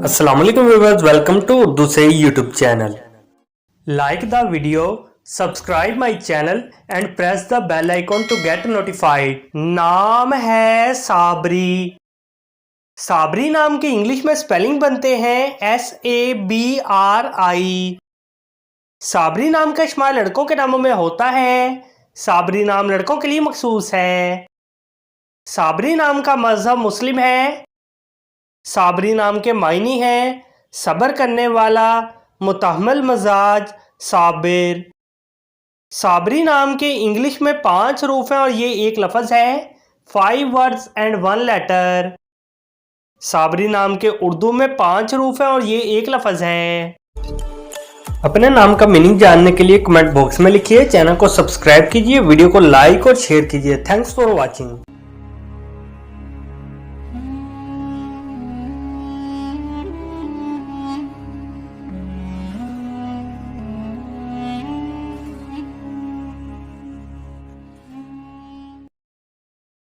अस्सलामुअलैकुम viewers, welcome to Urdu से YouTube channel. Like the video, subscribe my channel and press the bell icon to get notified. नाम है साबरी। साबरी नाम के English में स्पेलिंग बनते हैं SABRI। साबरी नाम का इस्तेमाल लड़कों के नामों में होता है। साबरी नाम लड़कों के लिए मखसूस है। साबरी नाम का मजहब मुस्लिम है। साबरी नाम के मायने हैं सब्र करने वाला, मुतहम्मिल मजाज, साबिर। साबरी नाम के इंग्लिश में 5 हरूफ हैं और ये एक लफ्ज़ है। 5 वर्ड्स एंड 1 लेटर। साबरी नाम के उर्दू में 5 हरूफ हैं और ये एक लफ्ज़ है। अपने नाम का मीनिंग जानने के लिए कमेंट बॉक्स में लिखिए। चैनल को सब्सक्राइब कीजिए, वीडियो को लाइक और शेयर कीजिए। Thanks for watching.